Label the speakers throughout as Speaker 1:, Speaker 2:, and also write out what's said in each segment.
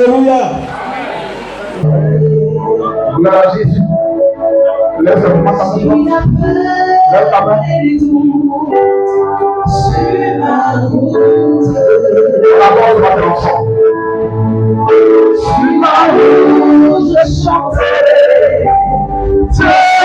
Speaker 1: Alléluia.
Speaker 2: Gloire à Jésus. Lève-moi ta main. Lève ta main. On avance maintenant ensemble. Sur ma route, je chanterai tes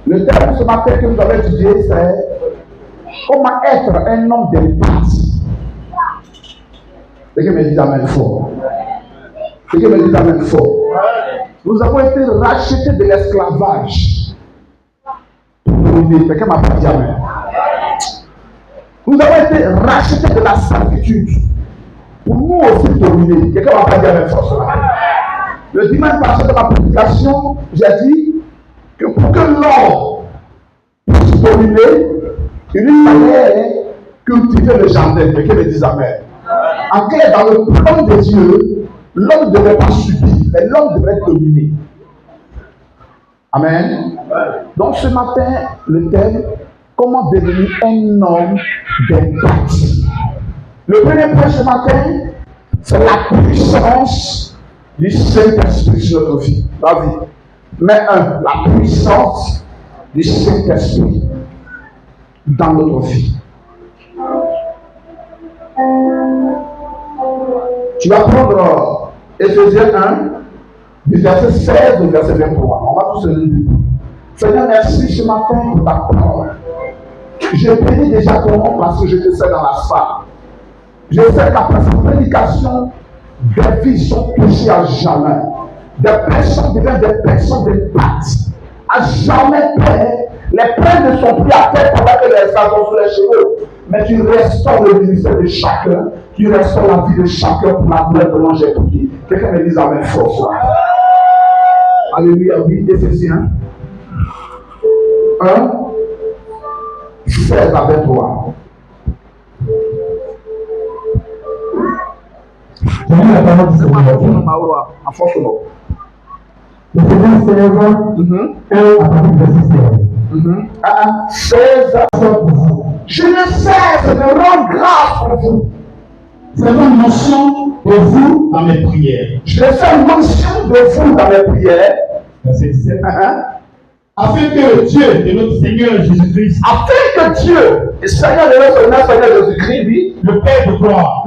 Speaker 2: Le thème ce matin que nous avons étudié, c'est comment être un homme d'impact. Quelqu'un me dit amen fort. Quelqu'un me dit amen fort. Nous avons été rachetés de l'esclavage. Quelqu'un m'a pas dit amen. Nous avons été rachetés de la servitude. Pour nous aussi dominer. Quelqu'un m'a pas dit amen fort ce matin. Le dimanche passé dans ma prédication, j'ai dit que pour que l'homme puisse dominer, il lui fallait cultiver le jardin. Quelqu'un me dit amen. En clair, dans le plan de Dieu, l'homme ne devait pas subir, mais l'homme devait dominer. Amen. Donc ce matin, le thème, comment devenir un homme d'impact. Le premier point ce matin, c'est la puissance du Saint-Esprit sur notre vie. Vas-y. Mais la puissance du Saint-Esprit dans notre vie. Tu vas prendre Éphésiens 1, du verset 16 au verset 23. On va tous se lire. Seigneur, merci ce matin pour ta parole. Je bénis déjà ton nom parce que je te sais dans la salle. Je sais qu'après sa prédication, des vies sont touchées à jamais. Des personnes deviennent des personnes d'impact. À jamais, Père, les prêts ne sont plus à terre pendant que les sages sont sur les cheveux. Mais tu restaures le ministère de chacun. Tu restaures la vie de chacun pour la gloire de l'ange j'ai prié. Quelqu'un me dise amen fort. Alléluia, oui, Éphésiens 1, 16 à 23.
Speaker 3: J'ai lu la parole du Seigneur.
Speaker 2: En force non.
Speaker 3: Éphésiens 16, 1 à partir du verset 16.
Speaker 2: 16. Je ne cesse de rendre grâce pour vous.
Speaker 3: C'est une mention de vous dans mes prières.
Speaker 2: Je fais mention de vous dans mes prières.
Speaker 3: Verset 17. Afin que Dieu de notre Seigneur Jésus-Christ,
Speaker 2: Afin que Dieu, le Seigneur de notre Seigneur Jésus-Christ, lui,
Speaker 3: le Père de gloire,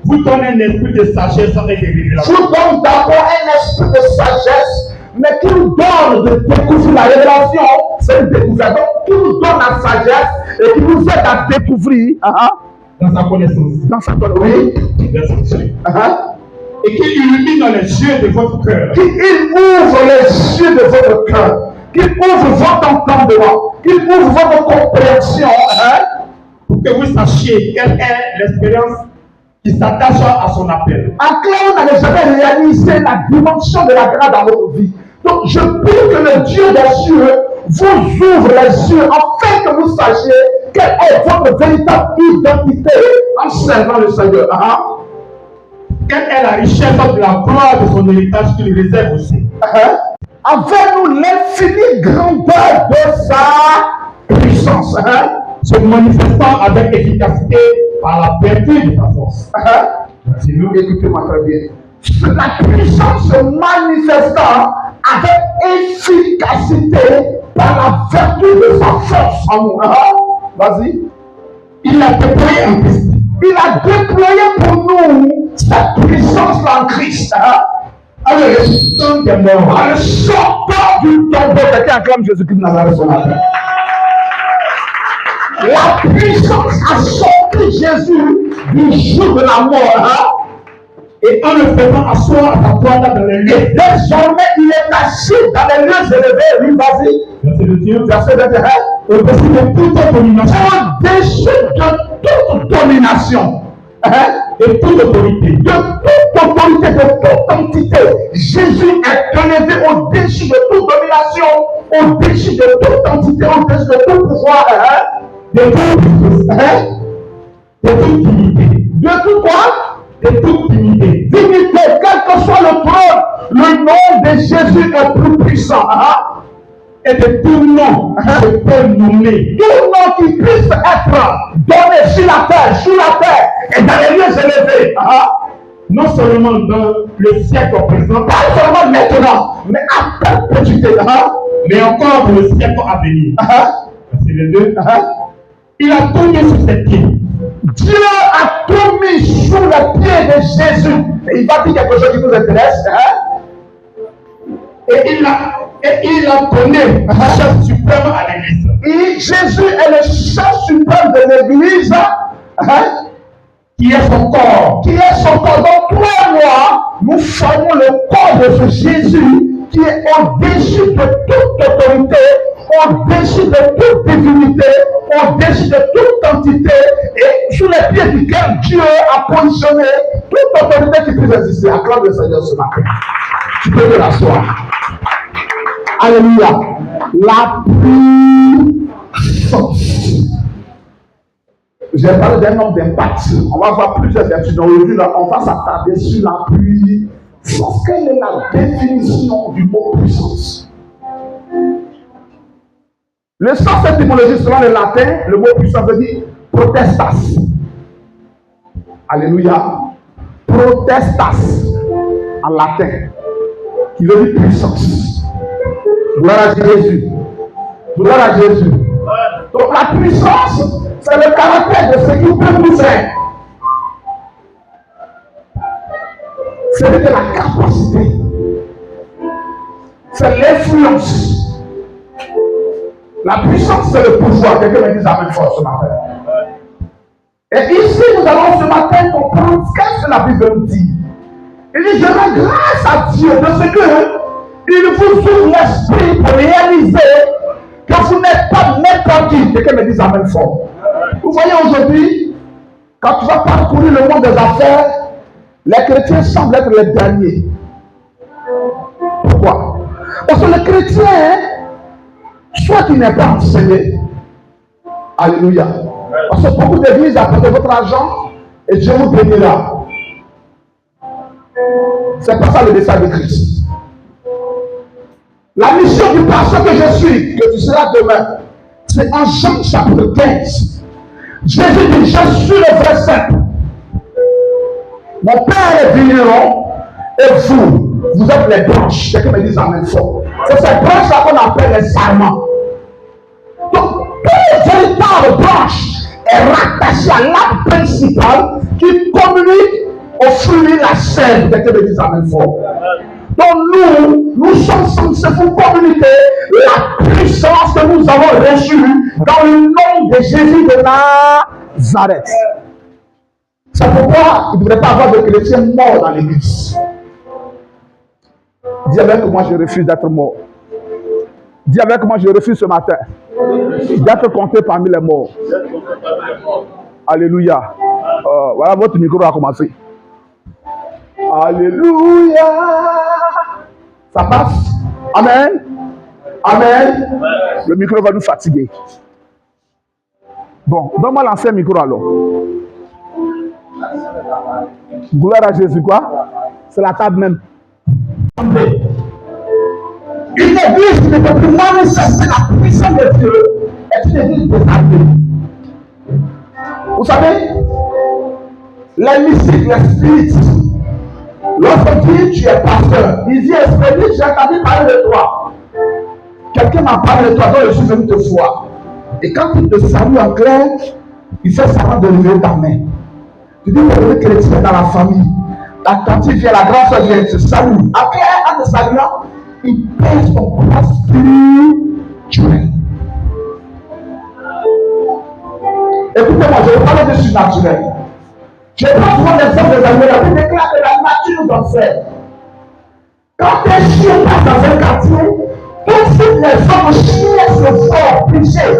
Speaker 3: vous donne un esprit de sagesse avec des révélations.
Speaker 2: vous donne d'abord un esprit de sagesse, mais qui nous donne de découvrir la révélation. C'est une découverte. Donc, qui nous donne la sagesse et qui nous aide à découvrir
Speaker 3: Dans sa connaissance.
Speaker 2: dans sa connaissance. Oui.
Speaker 3: Verset 18. Et qui illumine les yeux de votre cœur.
Speaker 2: Qui ouvre les yeux de votre cœur, qui ouvre votre entendement, qui ouvre votre compréhension,
Speaker 3: pour que vous sachiez quelle est l'expérience qui s'attache à son appel.
Speaker 2: En clair, on n'avait jamais réalisé la dimension de la grâce dans votre vie. Donc, je prie que le Dieu des cieux vous ouvre les yeux afin que vous sachiez quelle est votre véritable identité en servant le Seigneur.
Speaker 3: quelle est la richesse de la gloire de son héritage qu'il réserve aussi.
Speaker 2: Avec nous l'infinie grandeur de sa puissance.
Speaker 3: Se manifestant avec efficacité par la vertu de sa force.
Speaker 2: Écoutez-moi très bien. La puissance se manifestant avec efficacité par la vertu de sa force en nous. Vas-y.
Speaker 3: Il a déployé en Christ.
Speaker 2: Il a déployé pour nous sa puissance en Christ.
Speaker 3: En le ressuscitant des morts.
Speaker 2: En le sortant du tombeau. Quelqu'un acclame Jésus-Christ de Nazareth ce matin. La puissance a sorti Jésus du jour de la mort.
Speaker 3: Et en le faisant asseoir à sa droite dans les lieux.
Speaker 2: Et désormais, il est assis dans les lieux élevés. Oui, vas-y.
Speaker 3: Verset de Dieu.
Speaker 2: Verset 21.
Speaker 3: Au-dessus de toute domination.
Speaker 2: Au-dessus de toute domination.
Speaker 3: Et toute autorité.
Speaker 2: De toute autorité, de toute entité. Jésus est élevé au-dessus de toute domination, au-dessus de toute entité, au-dessus de tout pouvoir.
Speaker 3: De toute puissance. De toute dignité.
Speaker 2: De tout quoi?
Speaker 3: De toute dignité.
Speaker 2: Dignité, quel que soit le trône, le nom de Jésus est plus puissant.
Speaker 3: Et de tout nom, je peux nommer.
Speaker 2: Tout nom qui puisse être donné sur la terre et dans les lieux élevés.
Speaker 3: Non seulement dans le siècle présent,
Speaker 2: Pas seulement maintenant, mais à perpétuité.
Speaker 3: mais encore pour le siècle à venir. C'est le 2. Il a tout mis sur ses pieds.
Speaker 2: Dieu a tout mis sous les pieds de Jésus. Et il va dire quelque chose qui nous intéresse.
Speaker 3: Et il a donné chef suprême à l'église.
Speaker 2: Et Jésus est le chef suprême de l'église.
Speaker 3: Qui est son corps.
Speaker 2: Qui est son corps. Donc toi et moi, nous formons le corps de ce Jésus qui est au-dessus de toute autorité, au-dessus de toute divinité, au-dessus de toute entité et sous les pieds duquel Dieu a positionné toute autorité qui puisse exister. Acclame le Seigneur ce matin. Tu peux te l'asseoir. Alléluia. La puissance. J'ai parlé d'un nombre d'impact. On va voir plusieurs vertus. Donc aujourd'hui, on va s'attarder sur la puissance. Quelle est la définition du mot puissance? Le sens étymologique selon le latin, le mot puissance veut dire protestas. Alléluia. Protestas en latin, qui veut dire puissance. Gloire à Jésus. Gloire à Jésus. Donc la puissance, c'est le caractère de ce qui peut nous faire. C'est de la capacité. C'est l'influence. La puissance, c'est le pouvoir. Quelqu'un me dit amen fort ce matin. Et ici, nous allons ce matin comprendre ce que la Bible nous dit. Il dit, je rends grâce à Dieu de ce que il vous ouvre l'esprit pour réaliser que vous n'êtes pas n'importe qui. Quelqu'un me dit amen fort. Vous voyez aujourd'hui, quand tu vas parcourir le monde des affaires, les chrétiens semblent être les derniers. Pourquoi? Parce que le chrétien, soit il n'est pas enseigné. Alléluia. Parce que beaucoup d'églises apportent votre argent et Dieu vous bénira. C'est pas ça le message de Christ. La mission du pasteur que je suis, que tu seras demain, c'est en Jean chapitre 15. Jésus dit, je suis le vrai simple. Mon Père est vigneron et vous êtes les branches. Quelqu'un me dit amen fort. C'est ces branches-là qu'on appelle les sarments. Donc, toute véritable branche est rattachée à l'arbre principal qui communique au fruit la sève. Quelqu'un me dit amen fort. Donc nous sommes censés vous communiquer la puissance que nous avons reçue dans le nom de Jésus de Nazareth. C'est pourquoi il ne devrait pas avoir de chrétiens morts dans l'église. Dis avec moi, je refuse d'être mort. Dis avec moi, je refuse ce matin d'être compté parmi les morts. Alléluia. Voilà, votre micro a commencé. Alléluia. Ça passe? Amen. Amen. Le micro va nous fatiguer. Bon, donne-moi l'ancien micro alors. Gloire à Jésus, quoi? C'est la table même. Une église qui ne peut plus manifester la puissance de Dieu est une église désarmée. Vous savez, les mystiques, les spirites, lorsque tu es pasteur, il dit, esprit, j'ai entendu parler de toi. Quelqu'un m'a parlé de toi, donc je suis venu te voir. Et quand il te salue en clair, il fait semblant de lever ta main. Tu dis, le chrétien dans la famille, la tante vient, la grande soeur vient, te salue. En clair, en te saluant, il perd son pouvoir spirituel. Écoutez-moi, je vais parler de surnaturel. Je prends souvent l'exemple des animaux. La Bible déclare que la nature nous observe. Quand un chien passe dans un quartier, tout de suite les hommes chiens se font obliger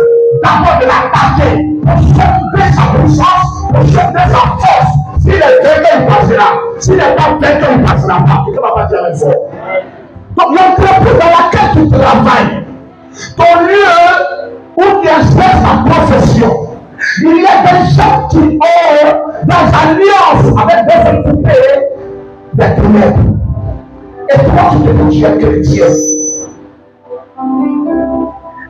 Speaker 2: d'abord de l'attaquer pour sauver sa puissance, pour sauver sa force. S'il est vainqueur, il passera. S'il n'est pas vainqueur, il ne passera pas. Quelqu'un ne va pas dire avec fort. Donc l'entreprise dans laquelle tu travailles, ton lieu où tu exerces ta profession, il y a des gens qui ont dans alliance avec des entités des ténèbres. Et toi, tu te dis tu es chrétien.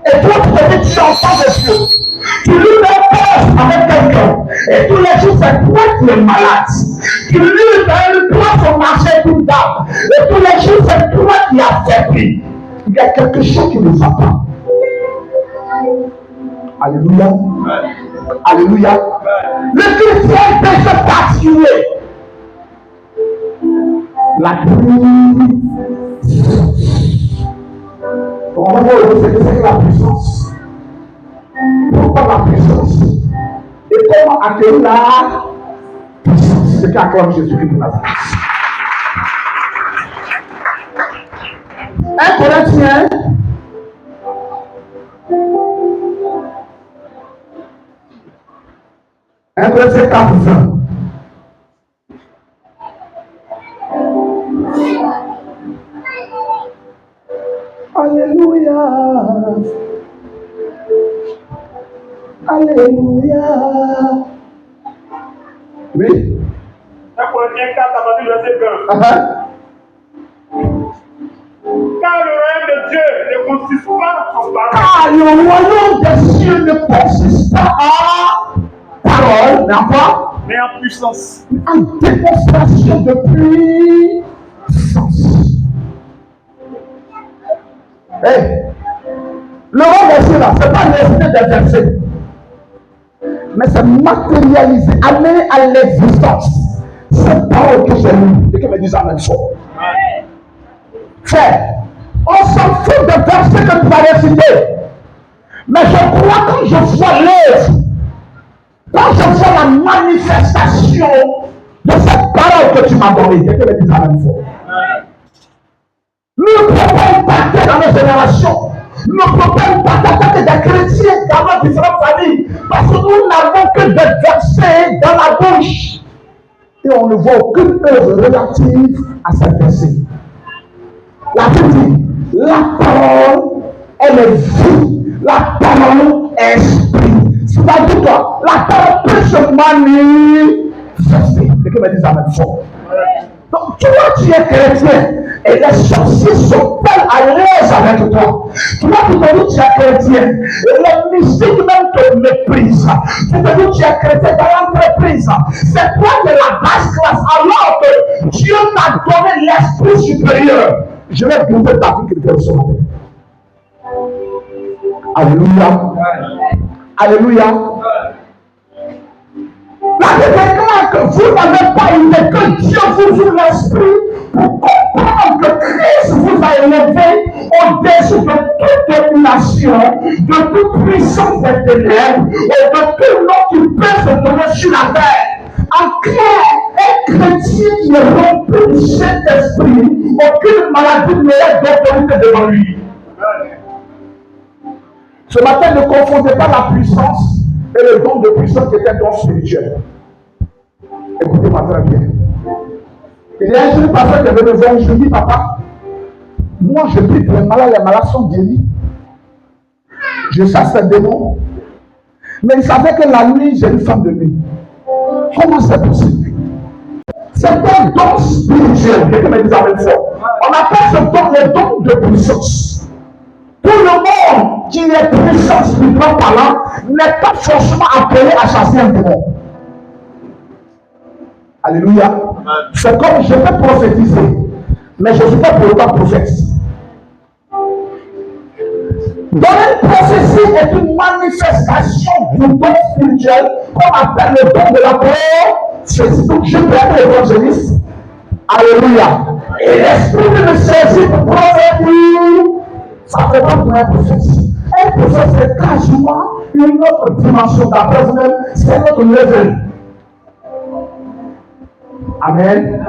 Speaker 2: Et toi, tu te dis tu es enfant de Dieu. Tu lui mets peur avec quelqu'un. Et tous les jours, c'est toi qui es malade. Tu lui donnes toi son marché d'une dame. Et tous les jours, c'est toi qui as faibli. Il y a quelque chose qui ne va pas. Alléluia. Alléluia. Le chrétien est déjà particulier. La puissance. On va voir ce que c'est que la puissance. Pourquoi la puissance? Et comment accueillir la puissance? C'est ce qu'acclame Jésus-Christ de Nazareth. 1 Corinthiens 4:20. Alléluia. Alléluia. Oui.
Speaker 3: 1 Corinthiens 4, à partir du verset 20. Car le royaume de Dieu ne consiste pas en parole.
Speaker 2: Car le royaume des cieux ne consiste pas en parole, mais en quoi?
Speaker 3: Mais en puissance.
Speaker 2: En démonstration de puissance. Hey, le royaume des cieux là, ce n'est pas l'esprit des versets, mais c'est matérialisé, amené à l'existence. Cette parole que j'ai lue, et que me disent amen fort. Frère, on s'en fout des versets que tu vas réciter. Mais je crois quand je vois l'œuvre, quand je vois la manifestation de cette parole que tu m'as donnée, et que me disent amen fort. Nous ne pouvons pas impacter dans nos générations. Nous ne pouvons pas impacter des chrétiens dans nos différentes familles. Parce que nous n'avons que des versets dans la bouche. Et on ne voit aucune œuvre relative à ces versets. La Bible dit, la parole, elle est vie. La parole est esprit. C'est-à-dire quoi? La parole peut se manifester. Et que me disent amen fort. Donc, toi, tu es chrétien et les sorciers sont pas à l'aise avec toi. Toi, tu te dis que tu es chrétien et les mystiques même te méprisent. Tu te dis que tu es chrétien dans l'entreprise. C'est toi de la basse classe alors que Dieu t'a donné l'esprit supérieur. Je vais briser ta vie quelque chose. Alléluia. Alléluia. La Bible déclare que vous n'avez pas idée que Dieu vous ouvre l'esprit pour comprendre que Christ vous a élevé au-dessus de toute domination, de toute puissance des ténèbres et de tout nom qui peut se donner sur la terre. En clair, un chrétien qui est rempli du Saint-Esprit, aucune maladie n'est d'autorité devant lui. Ce matin, ne confondez pas la puissance et le don de puissance qui est un don spirituel. Écoutez-moi très bien. Il y a un jeune pasteur qui est venu me voir, je lui dis, papa, moi je prie pour les malades sont guéris. Je chasse les démons. Mais il savait que la nuit, j'ai une femme de nuit. Comment c'est possible? C'est un don spirituel. Quelqu'un me dit avec fort. On appelle ce don le don de puissance. Tout le monde qui est puissant spirituellement parlant n'est pas forcément appelé à chasser un démon. Alléluia. C'est comme je peux prophétiser, mais je ne suis pas pour autant prophète. Donc, une prophétie est une manifestation du don spirituel qu'on appelle le don de la prophétie. Donc, je peux être évangéliste. Alléluia. Et l'esprit me saisit pour prophétiser. Ça ne fait pas pour un prophète. Un prophète, c'est quasiment une autre dimension d'après vous-même, c'est notre level. Amen.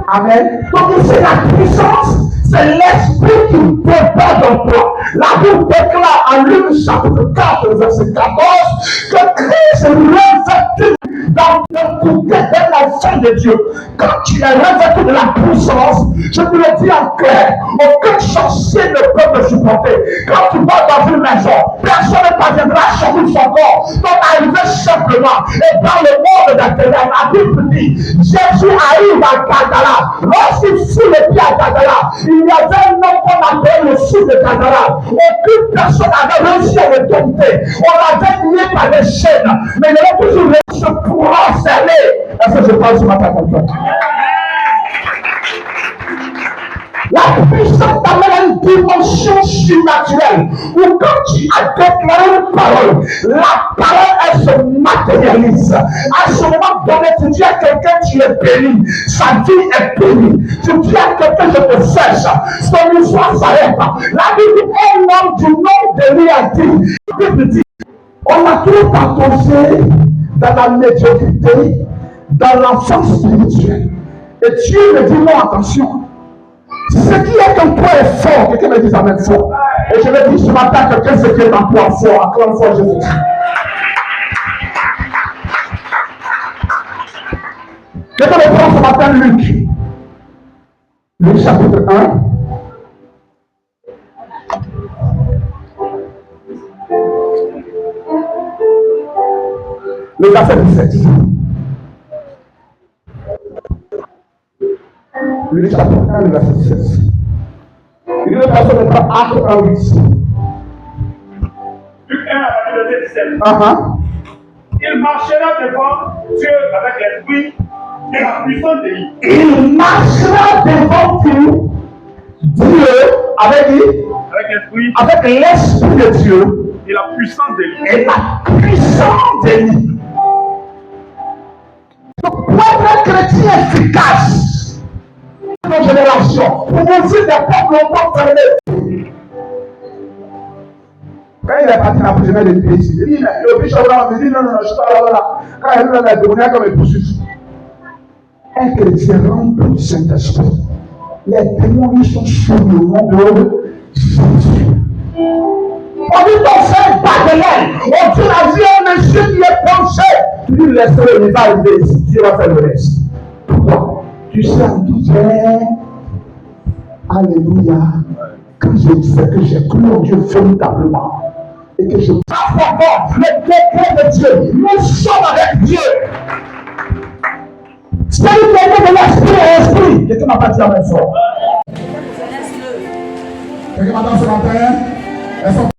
Speaker 2: Amen. Donc ici, la puissance, c'est l'esprit qui prépare dans toi. La Bible déclare en Luc chapitre 4, verset 14, que Christ est revêtu dans l'autorité d'un enfant de Dieu. Quand tu es revêtu de la puissance, je te le dis en clair, aucun sorcier ne peut te supporter. Quand tu vas dans une maison, personne ne parviendra à changer son corps. Donc arriver simplement. Et dans le monde des ténèbres, la Bible dit, Jésus arrive à Gadara. Lorsqu'il fout les pieds à Gadara, il y avait un homme qu'on appelait le fou de Gadara. Aucune personne n'avait réussi à le dompter. On l'avait lié par des chaînes, mais il avait toujours réussi à pouvoir enfermer. Est-ce que je parle ce matin comme toi? La puissance t'amène à une dimension surnaturelle où quand tu as déclaré une parole, la parole elle se matérialise. À ce moment donné, tu dis à quelqu'un tu es béni, sa vie est bénie. Tu dis à quelqu'un je te sèche, son histoire s'arrête. La Bible, un homme du nom de lui a dit, la Bible dit, on a tout enfoncé dans la médiocrité, dans l'enfance spirituelle. Et Dieu me dit non, attention. Ce qui est en toi est fort. Quelqu'un me dit ça même fort. Et je vais dire ce matin que quelqu'un ce qui est en toi fort. Acclame fort Jésus. Quelqu'un me prend ce matin Luc. Luc chapitre 1. Le verset 17. Luc chapitre 1, le verset 16. Une autre personne n'est pas acte 1, 8.
Speaker 3: Luc 1, à partir du verset 17. Il marchera devant Dieu avec l'esprit et la puissance de lui.
Speaker 2: Il marchera devant Dieu avec lui. Avec l'esprit de Dieu.
Speaker 3: Et la puissance de lui.
Speaker 2: Et la puissance de lui. Donc, pour être un chrétien efficace, dans nos générations, pour ouvrir des peuples longtemps fermés. Quand il est parti dans la prison de l'Église, il dit, le bishop me dit, non, je suis pas là. Quand il est dans la démoniaque, comme il poursuit. Un chrétien rempli du Saint-Esprit. Les démons, ils sont sous le nom de Jésus. On dit ton frère pas de l'aile. On dit la vie à un monsieur qui est penché. Tu lui laisses le va arriver ici. Dieu va faire le reste. Pourquoi? Tu sais en qui tu es. Alléluia. Quand je disais que j'ai cru en Dieu véritablement et que je passe encore le décret de Dieu, nous sommes avec Dieu. Spirituellement de l'esprit et l'esprit. Quelqu'un m'a pas dit la même chose. Quelqu'un m'a dit ce matin.